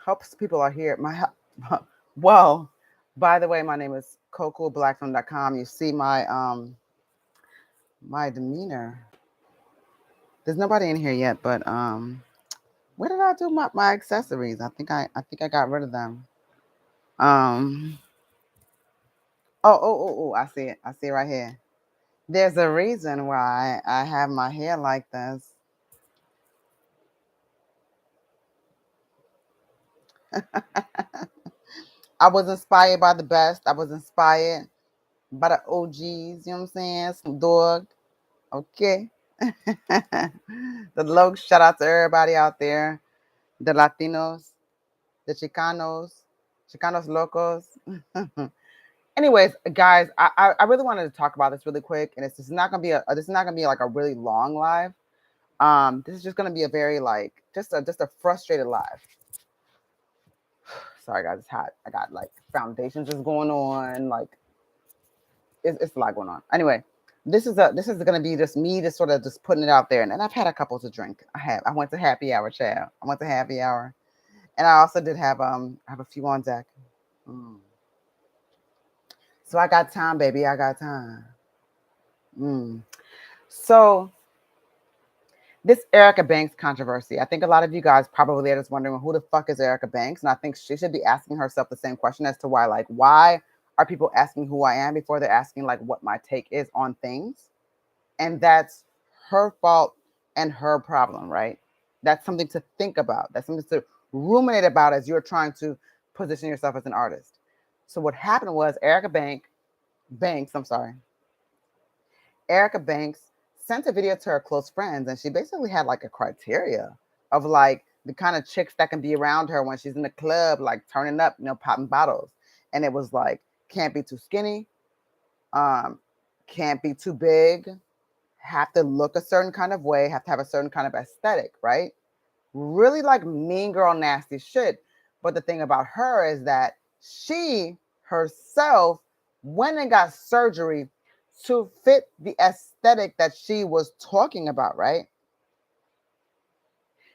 Hopes people are here. Well, by the way, my name is kokublackfilm.com. You see my demeanor. There's nobody in here yet, but where did I do my accessories? I think I got rid of them. Um oh, I see it. I see it right here. There's a reason why I have my hair like this. I was inspired by the best. I was inspired by the OGs, you know what I'm saying? Some dog. Okay. The low shout out to everybody out there. The Latinos, the Chicanos locos. Anyways, guys, I really wanted to talk about this really quick, and it's just not gonna be this is not gonna be like a really long live. This is just gonna be a very like just a frustrated live. Sorry guys, it's hot. I got like foundations just going on, like it's a lot going on. Anyway, this is gonna be just me just sort of just putting it out there, and I've had a couple to drink. I went to happy hour, child. I went to happy hour, and I also did have I have a few on deck. Mm. So I got time, baby. I got time. Mm. So this Erica Banks controversy, I think a lot of you guys probably are just wondering who the fuck is Erica Banks, and I think she should be asking herself the same question as to why are people asking who I am before they're asking like what my take is on things, and that's her fault and her problem, right? That's something to think about. That's something to ruminate about as you're trying to position yourself as an artist. So what happened was Banks, I'm sorry, Erica Banks sent a video to her close friends, and she basically had like a criteria of like the kind of chicks that can be around her when she's in the club, like turning up, popping bottles. And it was like, can't be too skinny, um, can't be too big, have to look a certain kind of way, have to have a certain kind of aesthetic, right? Really like mean girl nasty shit. But the thing about her is that she herself went and got surgery to fit the aesthetic that she was talking about, right?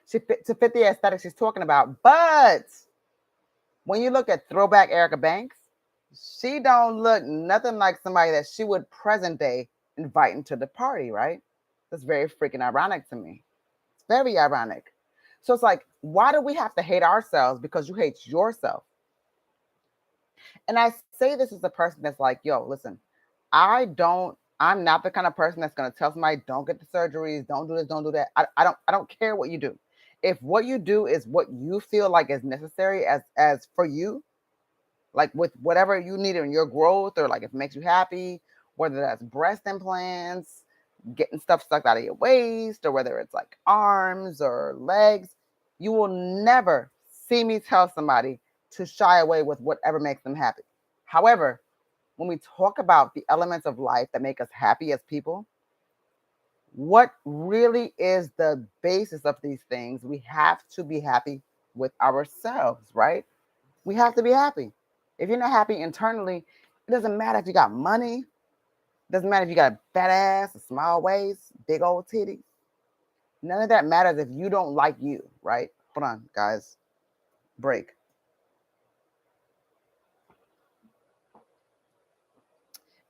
To fit the aesthetic she's talking about. But when you look at throwback Erica Banks, she don't look nothing like somebody that she would present day invite into the party, right? That's very freaking ironic to me. It's very ironic. So it's like, why do we have to hate ourselves because you hate yourself? And I say this as a person that's like, yo, listen, I'm not the kind of person that's gonna tell somebody don't get the surgeries, don't do this, don't do that. I don't care what you do. If what you do is what you feel like is necessary as for you, like with whatever you need in your growth, or like if it makes you happy, whether that's breast implants, getting stuff sucked out of your waist, or whether it's like arms or legs, you will never see me tell somebody to shy away with whatever makes them happy. However, when we talk about the elements of life that make us happy as people, what really is the basis of these things? We have to be happy with ourselves, right? We have to be happy. If you're not happy internally, it doesn't matter if you got money, it doesn't matter if you got a fat ass, a small waist, big old titties. None of that matters if you don't like you, right? Hold on, guys. Break.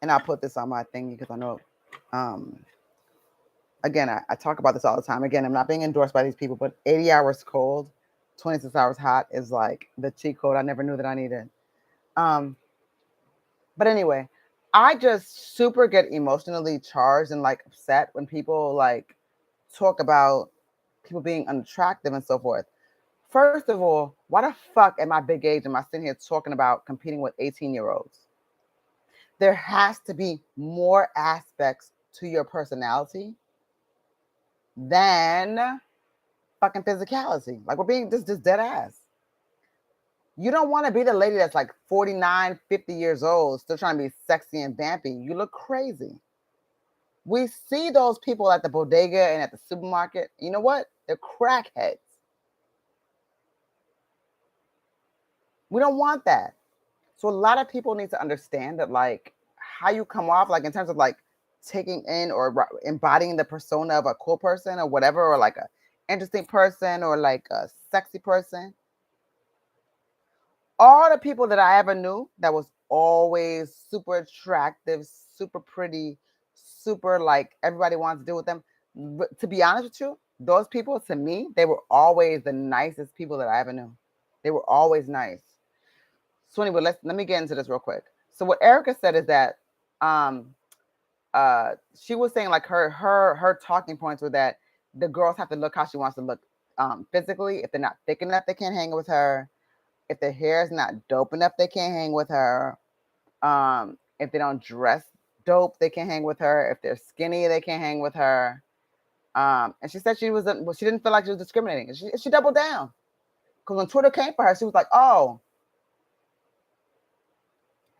And I'll put this on my thing because I know, um, again, I talk about this all the time. Again, I'm not being endorsed by these people, but 80 hours cold, 26 hours hot is like the cheat code I never knew that I needed. Um, but anyway, I just super get emotionally charged and like upset when people like talk about people being unattractive and so forth. First of all, why the fuck at my big age am I sitting here talking about competing with 18-year-olds? There has to be more aspects to your personality than fucking physicality. Like we're being just dead ass. You don't want to be the lady that's like 49, 50 years old, still trying to be sexy and vampy. You look crazy. We see those people at the bodega and at the supermarket. You know what? They're crackheads. We don't want that. So a lot of people need to understand that, like, how you come off, like in terms of like taking in or embodying the persona of a cool person or whatever, or like a interesting person or like a sexy person. all the people that I ever knew that was always super attractive, super pretty, super like everybody wants to deal with them. But to be honest with you, those people to me, they were always the nicest people that I ever knew. They were always nice. So anyway, let me get into this real quick. So what Erica said is that um she was saying like her talking points were that the girls have to look how she wants to look physically. If they're not thick enough, they can't hang with her. If their hair is not dope enough, they can't hang with her. If they don't dress dope, they can't hang with her. If they're skinny, they can't hang with her. And she said she didn't feel like she was discriminating. She doubled down because when Twitter came for her, she was like, oh,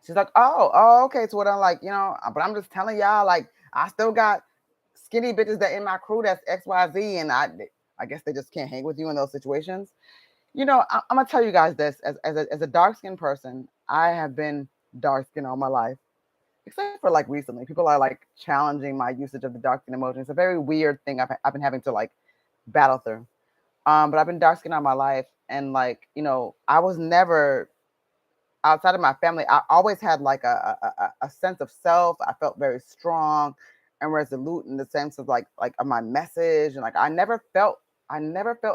she's like, oh, okay. So what I'm like, but I'm just telling y'all, like, I still got skinny bitches that in my crew that's XYZ, and I guess they just can't hang with you in those situations. I'm gonna tell you guys this as a dark skinned person, I have been dark skinned all my life, except for like recently. People are like challenging my usage of the dark skin emoji. It's a very weird thing I've been having to like battle through. But I've been dark skinned all my life, and like I was never outside of my family. I always had like a sense of self. I felt very strong and resolute in the sense of like of my message, and like I never felt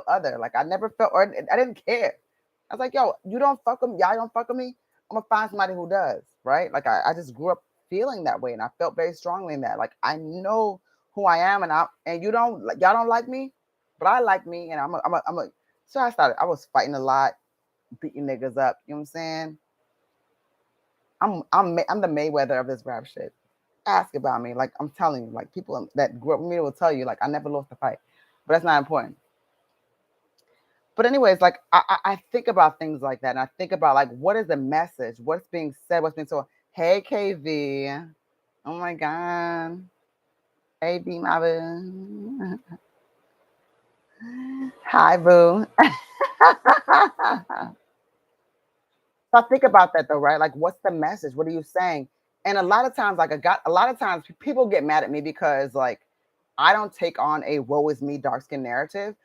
other. Like I never felt, or I didn't care. I was like, yo, you don't fuck with me, y'all don't fuck with me. I'm gonna find somebody who does, right? Like I just grew up feeling that way, and I felt very strongly in that. Like I know who I am, and y'all don't like me, but I like me, and I'm a. So I was fighting a lot, beating niggas up. You know what I'm saying? I'm the Mayweather of this rap shit. Ask about me, like I'm telling you, like people that grew up with me will tell you, like I never lost a fight, but that's not important. But anyways, like I think about things like that, and I think about like what is the message, what's being said, what's being told. Hey KV, oh my god, hey B my boo, hi boo. So I think about that though, right? Like, what's the message? What are you saying? And a lot of times, a lot of times people get mad at me because like I don't take on a woe is me dark skin narrative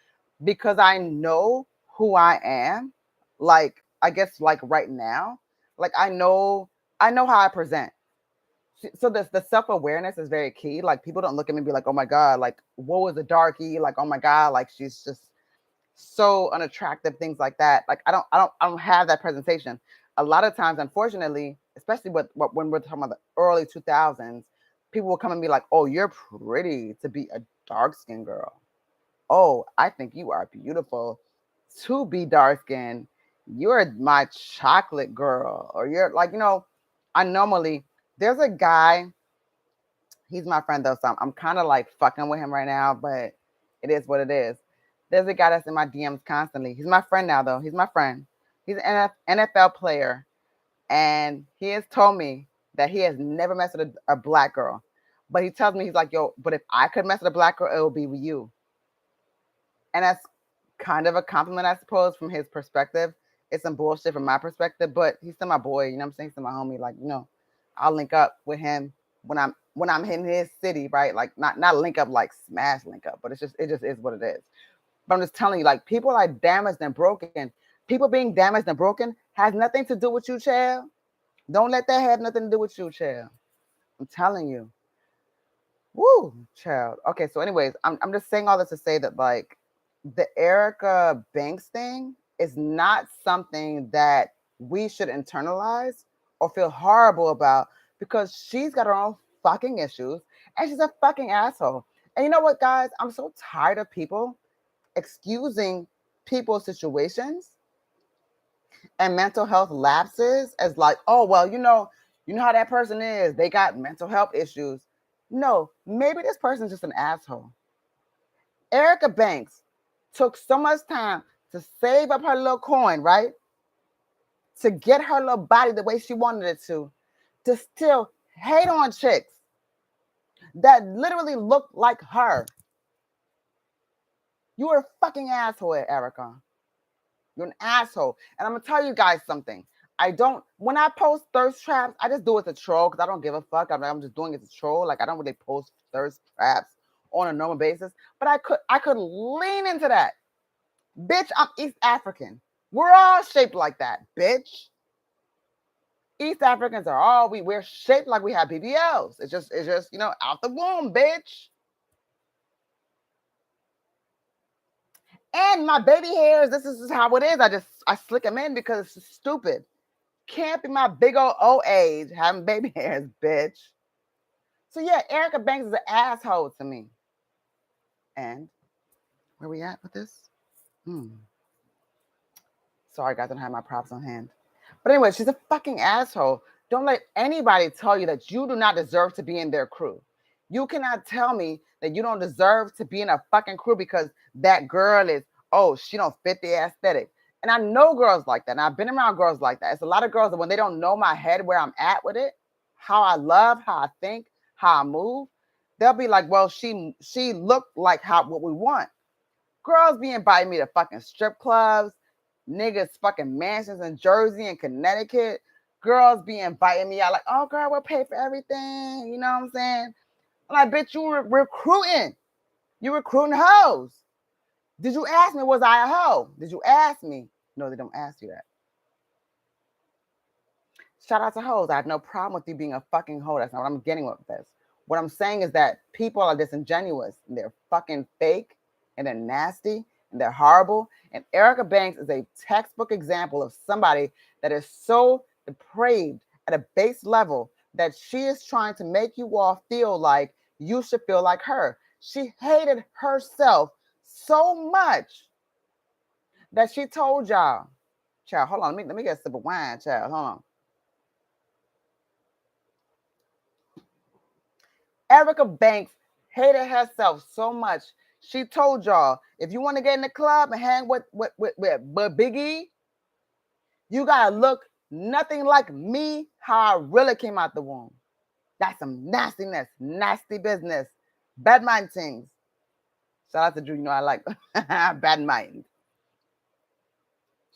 because I know who I am. Like, I guess like right now, like I know how I present. So the self-awareness is very key. Like people don't look at me and be like, oh my God, like woe is a darkie, like oh my God, like she's just so unattractive, things like that. Like I don't have that presentation. A lot of times, unfortunately, especially when we're talking about the early 2000s, people will come and be like, "Oh, you're pretty to be a dark skinned girl. Oh, I think you are beautiful to be dark skinned. You're my chocolate girl." Or you're like, I normally there's a guy. He's my friend though, so I'm kind of like fucking with him right now, but it is what it is. There's a guy that's in my DMs constantly. He's my friend now though. He's my friend. He's an NFL player, and he has told me that he has never messed with a black girl. But he tells me he's like, yo, but if I could mess with a black girl, it would be with you. And that's kind of a compliment, I suppose, from his perspective. It's some bullshit from my perspective, but he's still my boy. You know what I'm saying? He's still my homie. Like, I'll link up with him when I'm in his city, right? Like not link up like smash link up, but it just is what it is. But I'm just telling you, like people are damaged and broken. People being damaged and broken has nothing to do with you, child. Don't let that have nothing to do with you, child. I'm telling you. Woo, child. Okay, so anyways, I'm just saying all this to say that like the Erica Banks thing is not something that we should internalize or feel horrible about because she's got her own fucking issues and she's a fucking asshole. And you know what, guys? I'm so tired of people excusing people's situations and mental health lapses as like, oh well, you know how that person is. They got mental health issues. No, maybe this person's just an asshole. Erica Banks took so much time to save up her little coin, right? To get her little body the way she wanted it to still hate on chicks that literally look like her. You're a fucking asshole, Erica. You're an asshole. And I'm gonna tell you guys something. When I post thirst traps, I just do it to troll because I don't give a fuck. I'm just doing it to troll. Like I don't really post thirst traps on a normal basis. But I could lean into that. Bitch, I'm East African. We're all shaped like that, bitch. East Africans are all we're shaped like we have BBLs. It's just out the womb, bitch. And my baby hairs, this is how it is. I slick them in because it's stupid. Can't be my big old age having baby hairs, bitch. So yeah, Erica Banks is an asshole to me. And where we at with this? Sorry, guys, I don't have my props on hand. But anyway, she's a fucking asshole. Don't let anybody tell you that you do not deserve to be in their crew. You cannot tell me that you don't deserve to be in a fucking crew because that girl is, she don't fit the aesthetic. And I know girls like that. And I've been around girls like that. It's a lot of girls that when they don't know my head, where I'm at with it, how I love, how I think, how I move, they'll be like, well, she looked like what we want. Girls be inviting me to fucking strip clubs, niggas fucking mansions in Jersey and Connecticut. Girls be inviting me out like, oh, girl, we'll pay for everything. You know what I'm saying? I'm like, bitch, you were recruiting. You recruiting hoes. Did you ask me, was I a hoe? Did you ask me? No, they don't ask you that. Shout out to hoes. I have no problem with you being a fucking hoe. That's not what I'm getting with this. What I'm saying is that people are disingenuous. And they're fucking fake. And they're nasty. And they're horrible. And Erica Banks is a textbook example of somebody that is so depraved at a base level that she is trying to make you all feel like you should feel like her. She hated herself so much that she told y'all, child, hold on, let me get a sip of wine, child, hold on. Erica Banks hated herself so much. She told y'all, if you want to get in the club and hang with Big E, you gotta look nothing like me, how I really came out the womb. That's some nastiness, nasty business, bad mind things. Shout out to Drew, I like bad mind.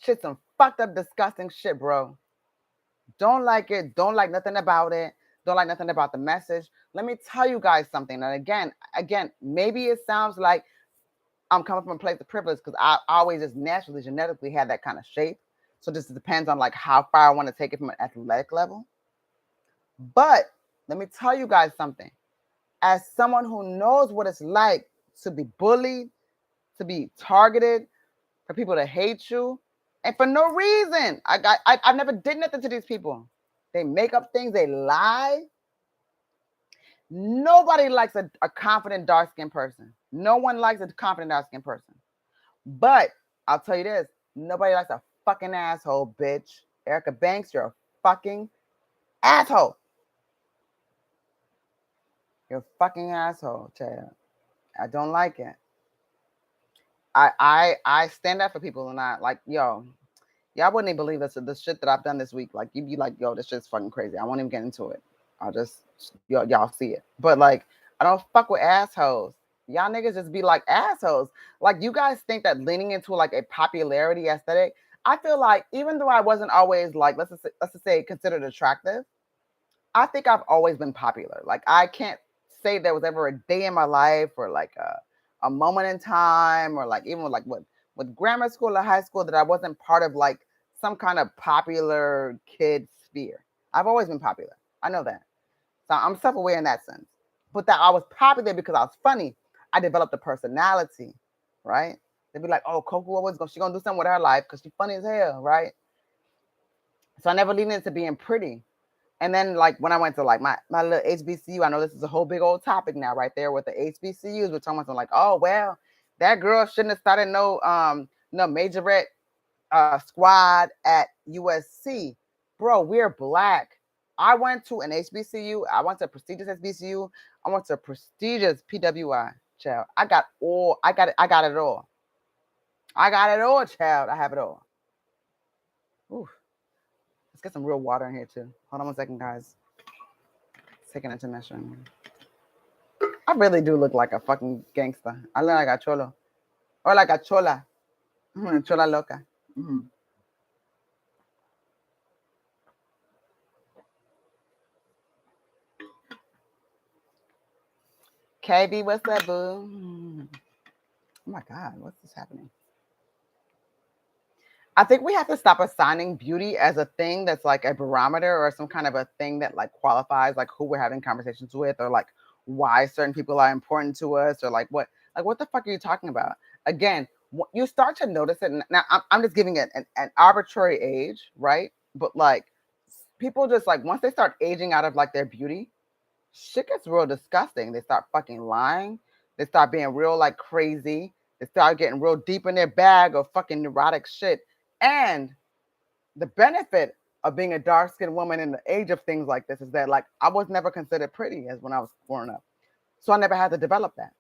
Shit, some fucked up, disgusting shit, bro. Don't like it. Don't like nothing about it. Don't like nothing about the message. Let me tell you guys something. And again, maybe it sounds like I'm coming from a place of privilege because I always just naturally, genetically had that kind of shape. So this depends on like how far I want to take it from an athletic level. But let me tell you guys something. As someone who knows what it's like to be bullied, to be targeted, for people to hate you, and for no reason. I never did nothing to these people. They make up things, they lie. Nobody likes a confident, dark-skinned person. No one likes a confident, dark-skinned person. But I'll tell you this, nobody likes a fucking asshole, bitch. Erica Banks, you're a fucking asshole. You're a fucking asshole, child. I don't like it. I stand up for people and I like, y'all wouldn't even believe this. The shit that I've done this week. Like, you'd be like, yo, this shit's fucking crazy. I won't even get into it. I'll just, y'all see it. But like, I don't fuck with assholes. Y'all niggas just be like assholes. Like, you guys think that leaning into like a popularity aesthetic, I feel like even though I wasn't always like, let's just say considered attractive, I think I've always been popular. Like, I can't say there was ever a day in my life or like a moment in time or like even like with grammar school or high school that I wasn't part of like some kind of popular kid sphere. I've always been popular. I know that. So I'm self-aware in that sense. But that I was popular because I was funny. I developed a personality, right? They'd be like, oh, Koku, she gonna do something with her life because she's funny as hell, right? So I never leaned into being pretty. And then like when I went to like my little HBCU, I know this is a whole big old topic now right there with the HBCUs. We're talking about like, oh, well, that girl shouldn't have started no majorette squad at USC. Bro, we're Black. I went to an HBCU. I went to a prestigious HBCU. I went to a prestigious PWI, child. I got it all. I got it all. I got it all, child. I have it all. Ooh. Let's get some real water in here too. Hold on 1 second, guys. Taking intermission. I really do look like a fucking gangster. I look like a cholo. Or like a chola. Chola loca. Mm-hmm. KB, what's up, boo? Oh my God, what's this happening? I think we have to stop assigning beauty as a thing that's like a barometer or some kind of a thing that like qualifies like who we're having conversations with, or like why certain people are important to us, or like what the fuck are you talking about? Again, you start to notice it. Now I'm just giving it an arbitrary age, right? But like people just like once they start aging out of like their beauty, shit gets real disgusting. They start fucking lying. They start being real like crazy. They start getting real deep in their bag of fucking neurotic shit. And the benefit of being a dark-skinned woman in the age of things like this is that like I was never considered pretty as when I was growing up. So I never had to develop that.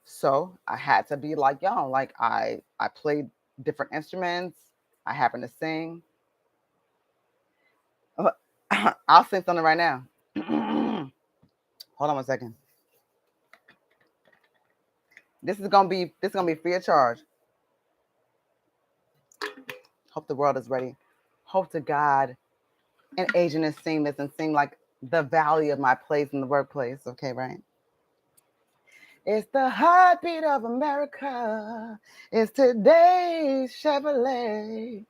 So I had to be like y'all. Like I played different instruments. I happen to sing. I'll sing something right now. Hold on 1 second. This is gonna be free of charge. Hope the world is ready. Hope to God an agent is seeing this and seeing like the value of my place in the workplace. Okay, right? It's the heartbeat of America. It's today's Chevrolet.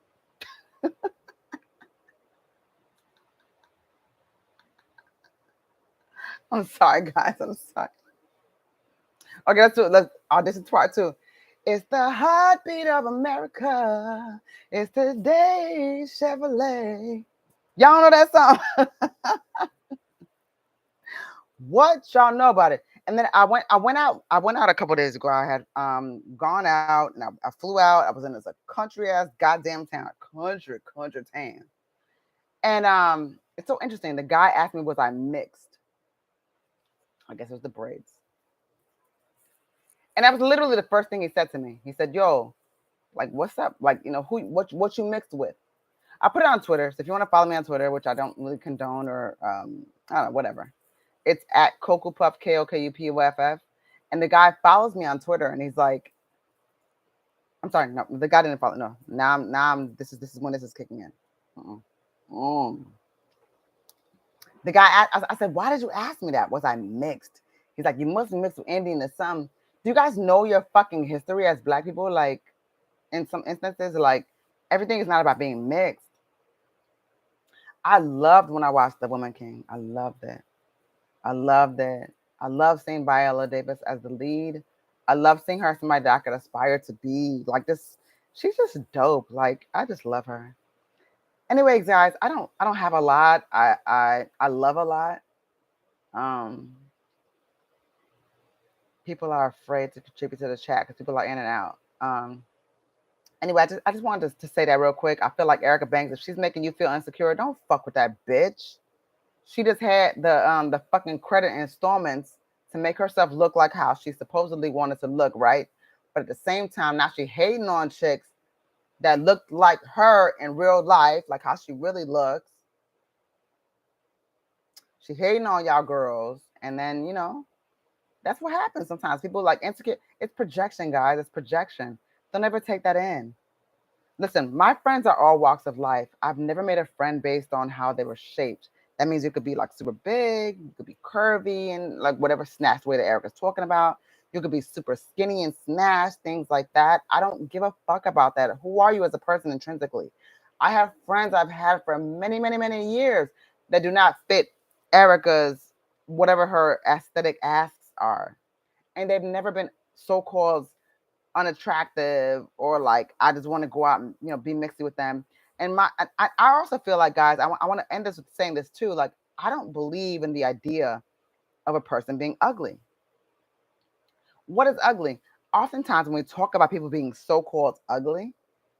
I'm sorry, guys. I'm sorry. Okay, let's do it. Let's audition part 2. It's the heartbeat of America. It's today's Chevrolet. Y'all know that song? What y'all know about it? And then I went out a couple days ago. I had gone out and I flew out. I was in this country ass goddamn town, country town. And it's so interesting. The guy asked me, was I mixed? I guess it was the braids. And that was literally the first thing he said to me. He said, "Yo, like, what's up? Like, you know, what you mixed with?" I put it on Twitter. So if you want to follow me on Twitter, which I don't really condone, or I don't know, whatever. It's at Koku Puff, KOKUPUFF. And the guy follows me on Twitter and he's like, I'm sorry, no, the guy didn't follow. No, now I'm this is when this is kicking in. The guy, I said, why did you ask me that? Was I mixed? He's like, you must be mixed with Indian or some. Do you guys know your fucking history as Black people? Like, in some instances, like, everything is not about being mixed. I loved when I watched The Woman King. I loved it. I loved it. I love seeing Viola Davis as the lead. I love seeing her somebody that I could aspire to be. Like this, she's just dope. Like I just love her. Anyways, guys, I don't have a lot. I love a lot. Um, people are afraid to contribute to the chat because people are in and out. Anyway, I just wanted to say that real quick. I feel like Erica Banks, if she's making you feel insecure, don't fuck with that bitch. She just had the fucking credit installments to make herself look like how she supposedly wanted to look, right? But at the same time, now she hating on chicks that looked like her in real life, like how she really looks. She hating on y'all girls, and then that's what happens sometimes. People like insecure. It's projection, guys. It's projection. Don't ever take that in. Listen, my friends are all walks of life. I've never made a friend based on how they were shaped. That means you could be like super big, you could be curvy and like whatever snatched way that Erica's talking about. You could be super skinny and snatched, things like that. I don't give a fuck about that. Who are you as a person intrinsically? I have friends I've had for many, many, many years that do not fit Erica's whatever her aesthetic asks are. And they've never been so-called unattractive or like I just want to go out and be mixy with them. And I also feel like, guys, I want to end this with saying this too. Like I don't believe in the idea of a person being ugly. What is ugly? Oftentimes when we talk about people being so-called ugly,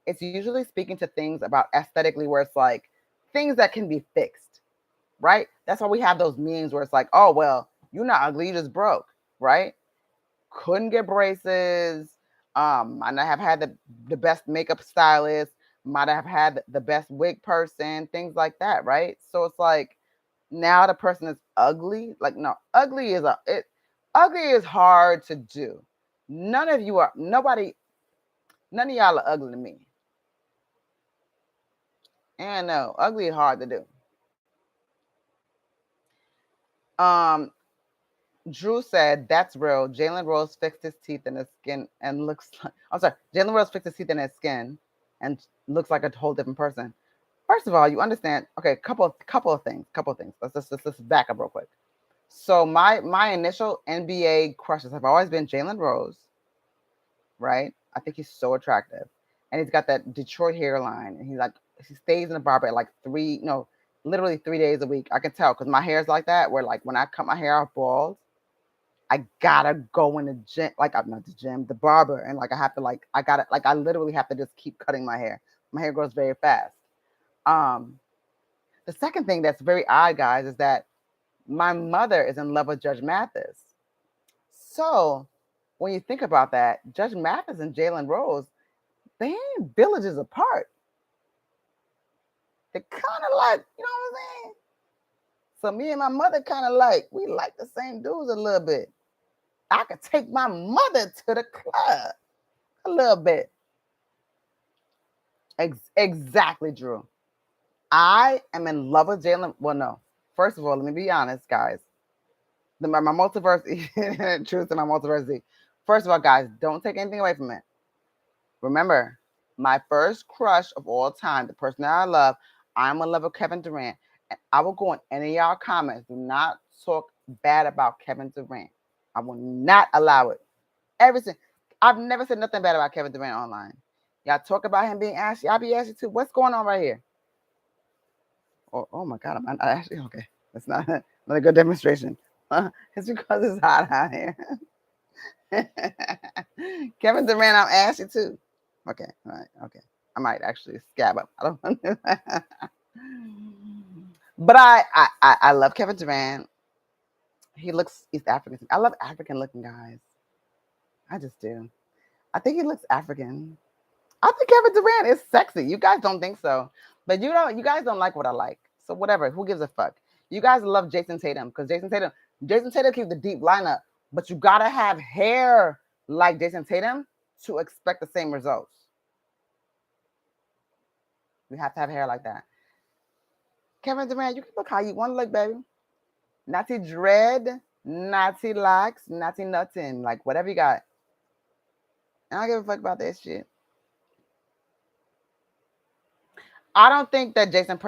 it's usually speaking to things about aesthetically where it's like things that can be fixed, right? That's why we have those memes where it's like, oh well, you're not ugly, you just broke, right? Couldn't get braces. Might not have had the best makeup stylist, might have had the best wig person, things like that, right? So it's like now the person is ugly. Like, no, ugly is hard to do. None of y'all are ugly to me. And no, ugly is hard to do. Um, Drew said, "That's real. Jalen Rose fixed his teeth and his skin and looks like." I'm sorry. Jalen Rose fixed his teeth and his skin and looks like a whole different person. First of all, you understand. Okay, couple of things. Let's back up real quick. So my initial NBA crushes have always been Jalen Rose, right? I think he's so attractive, and he's got that Detroit hairline, and he stays in the barber at like literally 3 days a week. I can tell because my hair is like that. Where like when I cut my hair off bald, I gotta go in the gym, like I'm not the gym, the barber, and like I have to I literally have to just keep cutting my hair. My hair grows very fast. Um, the second thing that's very odd, guys, is that my mother is in love with Judge Mathis. So when you think about that, Judge Mathis and Jalen Rose, they ain't villages apart. They're kind of like, you know what I'm saying? So me and my mother kind of we like the same dudes a little bit. I could take my mother to the club a little bit. Exactly, Drew. I am in love with Jalen. Well, no. First of all, let me be honest, guys. My multiverse, truth to my multiverse. First of all, guys, don't take anything away from it. Remember, my first crush of all time, the person that I love, I'm in love with Kevin Durant. And I will go in any of y'all comments. Do not talk bad about Kevin Durant. I will not allow it. I've never said nothing bad about Kevin Durant online. Y'all talk about him being ashy. I'll be ashy too. What's going on right here? Oh my God, I'm actually okay. That's not a good demonstration. It's because it's hot out here. Kevin Durant, I'm ashy too. Okay, all right, okay. I might actually scab up. I don't want to. But I love Kevin Durant. He looks East African. I love African looking guys. I just do. I think he looks African. I think Kevin Durant is sexy. You guys don't think so, but you guys don't like what I like. So whatever. Who gives a fuck? You guys love Jason Tatum because Jason Tatum keeps the deep lineup, but you gotta have hair like Jason Tatum to expect the same results. You have to have hair like that. Kevin Durant, you can look how you want to look, baby. Natty dread, natty locks, natty nothing, like whatever you got. I don't give a fuck about that shit. I don't think Jason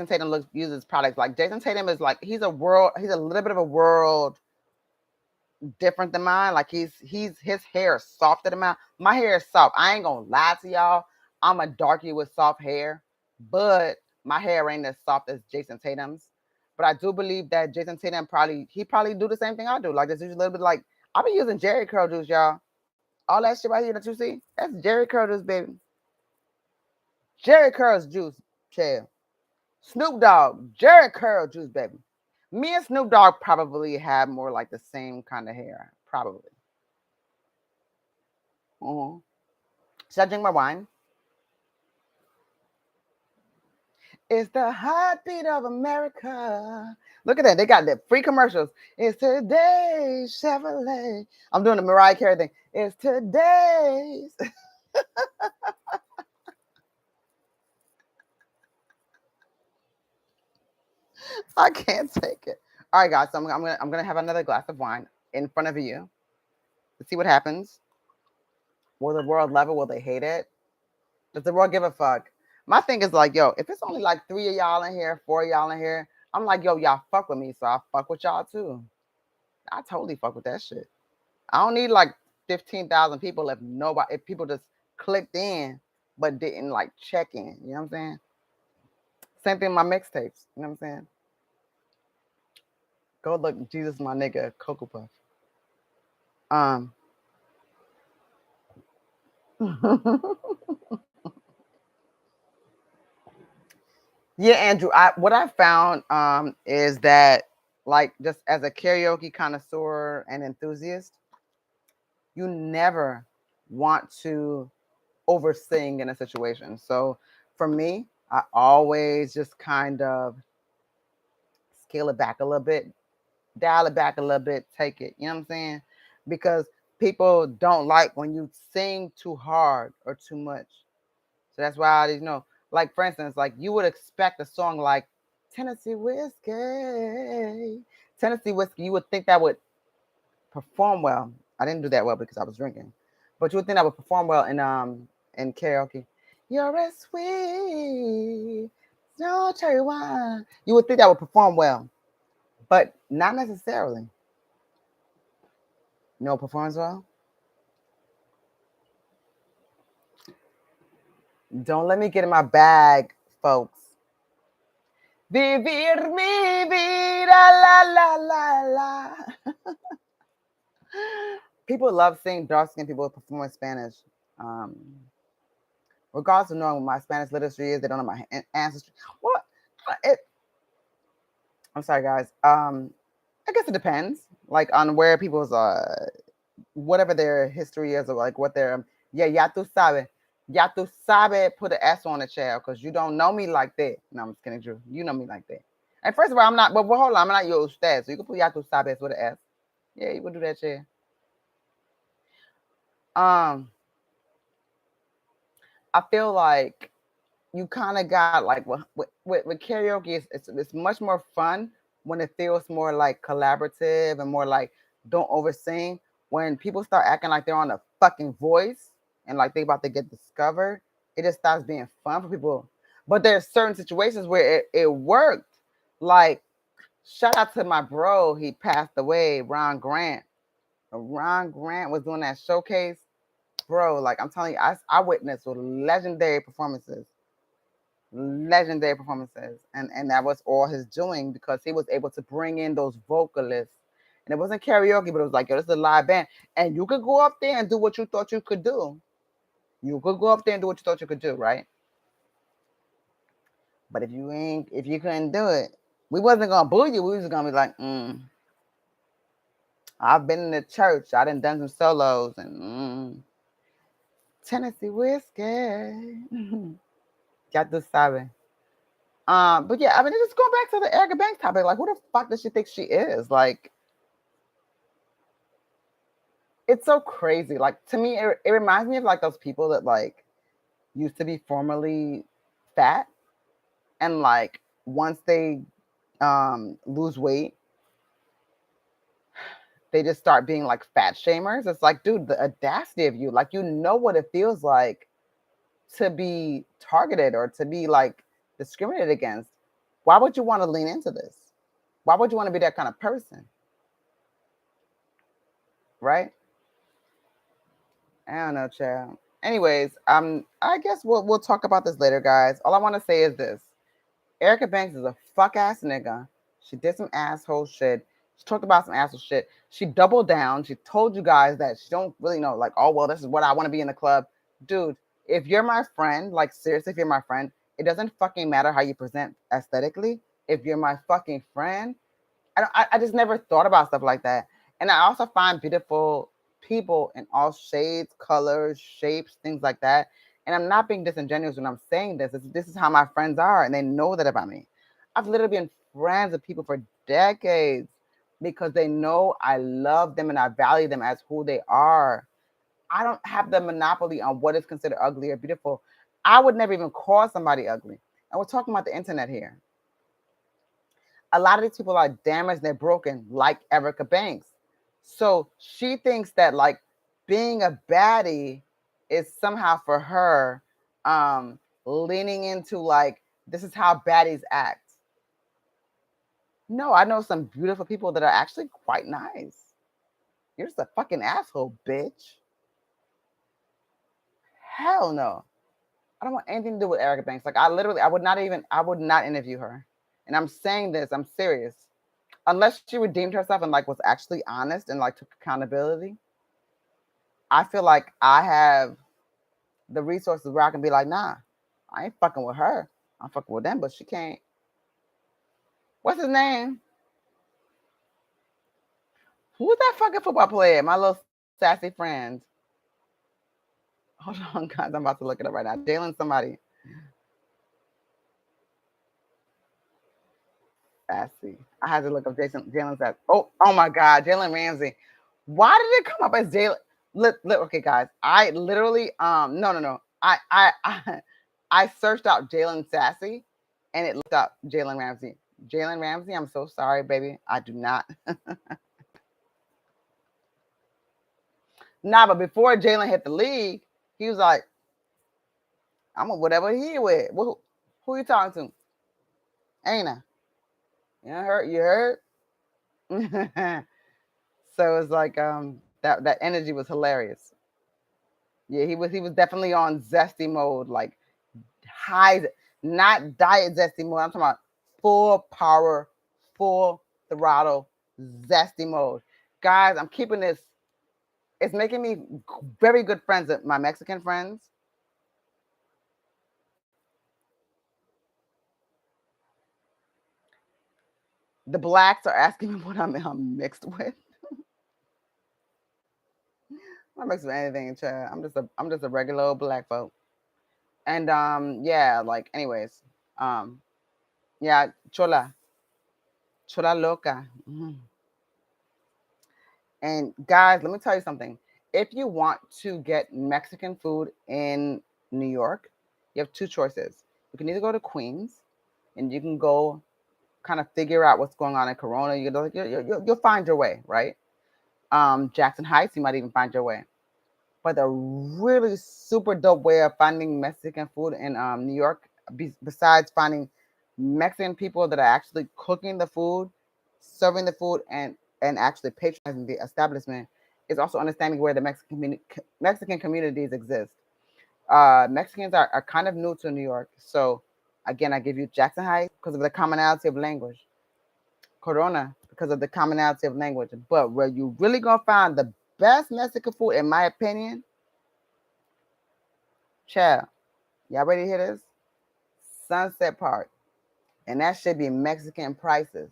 Tatum uses products like Jason Tatum is like he's a little bit of a world different than mine. Like his hair is softer than mine. My hair is soft. I ain't gonna lie to y'all. I'm a darkie with soft hair, but my hair ain't as soft as Jason Tatum's. But I do believe that Jason Tatum probably do the same thing I do. Like this is a little bit like I've been using Jerry curl juice, y'all. All that shit right here that you see, that's Jerry curl juice, baby. Jerry curl's juice, chill. Snoop Dogg, Jerry curl juice, baby. Me and Snoop Dogg probably have more like the same kind of hair, probably. Should I drink my wine? It's the heartbeat of America. Look at that. They got the free commercials. It's today's Chevrolet. I'm doing the Mariah Carey thing. It's today's. I can't take it. All right, guys. So I'm gonna have another glass of wine in front of you. Let's see what happens. Will the world love it? Will they hate it? Does the world give a fuck? My thing is like, yo, if it's only like 3 of y'all in here, 4 of y'all in here, I'm like, yo, y'all fuck with me, so I fuck with y'all too. I totally fuck with that shit. I don't need like 15,000 people if people just clicked in but didn't like check in. You know what I'm saying? Same thing with my mixtapes. You know what I'm saying? Go look, Jesus, my nigga, Koku Puff. Yeah, Andrew. What I found is that like just as a karaoke connoisseur and enthusiast, you never want to oversing in a situation. So for me, I always just kind of scale it back a little bit, dial it back a little bit, take it. You know what I'm saying? Because people don't like when you sing too hard or too much. So that's why like for instance, like you would expect a song like Tennessee Whiskey. Tennessee Whiskey, you would think that would perform well. I didn't do that well because I was drinking, but you would think I would perform well in karaoke. You're a sweet no cherry wine. You would think I would perform well, but not necessarily. No performs well. Don't let me get in my bag, folks. Vivir mi vida, la la la la. People love seeing dark skinned people perform in Spanish. Um, Regardless of knowing what my Spanish literature is, they don't know my ancestry. What? I'm sorry, guys. I guess it depends, like on where people's whatever their history is, or like what their ya tu sabe, put an S on the chair because you don't know me like that. No, I'm just kidding, Drew. You know me like that. And first of all, I'm not. But hold on, I'm not your usted, so you can put ya tu sabes with an S. Yeah, you can do that, chair. I feel like you kind of got like with karaoke, it's much more fun when it feels more like collaborative and more like don't oversing. When people start acting like they're on a fucking voice and like they about to get discovered, it just stops being fun for people. But there's certain situations where it worked. Like, shout out to my bro, he passed away, Ron Grant. Ron Grant was doing that showcase. Bro, like I'm telling you, I witnessed legendary performances, and that was all his doing because he was able to bring in those vocalists, and it wasn't karaoke, but it was like, yo, this is a live band, and you could go up there and do what you thought you could do. You could go up there and do what you thought you could do, right? But if you couldn't do it, we wasn't gonna boo you. We was gonna be like, I've been in the church, I done some solos, and Tennessee whiskey. Ya tú sabes. But yeah, I mean, just going back to the Erica Banks topic, like, who the fuck does she think she is? Like, it's so crazy. Like, to me, it reminds me of like those people that like used to be formerly fat, and like once they lose weight, they just start being like fat shamers. It's like, dude, the audacity of you, like, you know what it feels like to be targeted or to be like discriminated against. Why would you want to lean into this? Why would you want to be that kind of person? Right? I don't know, child. Anyways, I guess we'll talk about this later, guys. All I want to say is this: Erica Banks is a fuck ass nigga. She did some asshole shit. She talked about some asshole shit. She doubled down. She told you guys that she don't really know, like, oh well, this is what I want to be in the club, dude. If you're my friend, like seriously, if you're my friend, it doesn't fucking matter how you present aesthetically. If you're my fucking friend, I just never thought about stuff like that. And I also find beautiful people in all shades, colors, shapes, things like that. And I'm not being disingenuous when I'm saying this. This is how my friends are, and they know that about me. I've literally been friends with people for decades because they know I love them and I value them as who they are. I don't have the monopoly on what is considered ugly or beautiful. I would never even call somebody ugly. And we're talking about the internet here. A lot of these people are damaged, they're broken, like Erica Banks. So she thinks that like being a baddie is somehow for her leaning into like this is how baddies act. No, I know some beautiful people that are actually quite nice. You're just a fucking asshole, bitch. Hell no. I don't want anything to do with Erica Banks. Like, I would not interview her. And I'm saying this, I'm serious. Unless she redeemed herself and like was actually honest and like took accountability, I feel like I have the resources where I can be like, nah, I ain't fucking with her. I'm fucking with them, but she can't. What's his name? Who's that fucking football player? My little sassy friend. Hold on, guys. I'm about to look it up right now. Jalen somebody. Sassy. I had to look up Jalen Sassy. Oh my God, Jalen Ramsey. Why did it come up as Jalen? Okay, guys. I literally no. I searched out Jalen Sassy, and it looked up Jalen Ramsey. Jalen Ramsey, I'm so sorry, baby. I do not. Nah, but before Jalen hit the league, he was like, I'm a whatever he with. Who you talking to? Ain't I? You heard? You heard? So it's like that energy was hilarious. Yeah, he was definitely on zesty mode, like high, not diet zesty mode. I'm talking about full power, full throttle, zesty mode. Guys, I'm keeping this. It's making me very good friends with my Mexican friends. The blacks are asking me what I'm mixed with. I'm not mixed with anything, child. I'm just a regular old black folk. And yeah, like anyways, um yeah, chola loca. Mhm. And guys, let me tell you something. If you want to get Mexican food in New York, you have two choices. You can either go to Queens, and you can go kind of figure out what's going on in Corona. You'll find your way, right? Jackson Heights, you might even find your way. But a really super dope way of finding Mexican food in New York, besides finding Mexican people that are actually cooking the food, serving the food, and actually patronizing the establishment, is also understanding where the Mexican communities exist. Mexicans are kind of new to New York, so again, I give you Jackson Heights because of the commonality of language, Corona because of the commonality of language. But where you really gonna find the best Mexican food, in my opinion, child, y'all ready to hear this? Sunset Park. And that should be Mexican prices.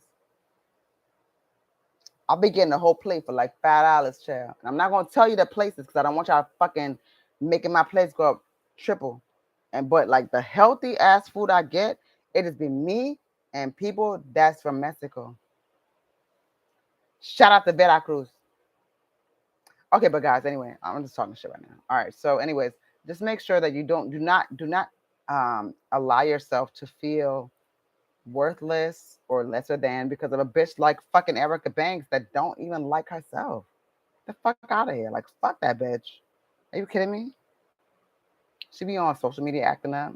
I'll be getting the whole plate for like $5, child. And I'm not gonna tell you the places because I don't want y'all fucking making my place go up triple. And but like the healthy ass food I get, it has been me and people that's from Mexico. Shout out to Veracruz. Okay, but guys, anyway, I'm just talking shit right now. All right. So, anyways, just make sure that you do not allow yourself to feel worthless or lesser than because of a bitch like fucking Erica Banks that don't even like herself. The fuck out of here. Like fuck that bitch. Are you kidding me? She be on social media acting up.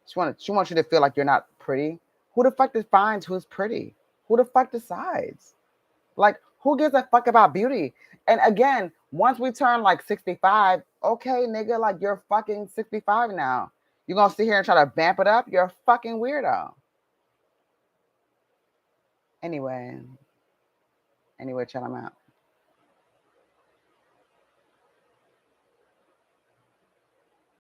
She wants you to feel like you're not pretty. Who the fuck defines who's pretty? Who the fuck decides? Like who gives a fuck about beauty? And again, once we turn like 65, okay, nigga, like you're fucking 65 now. You're gonna sit here and try to vamp it up? You're a fucking weirdo. Anyway, chat, I'm out.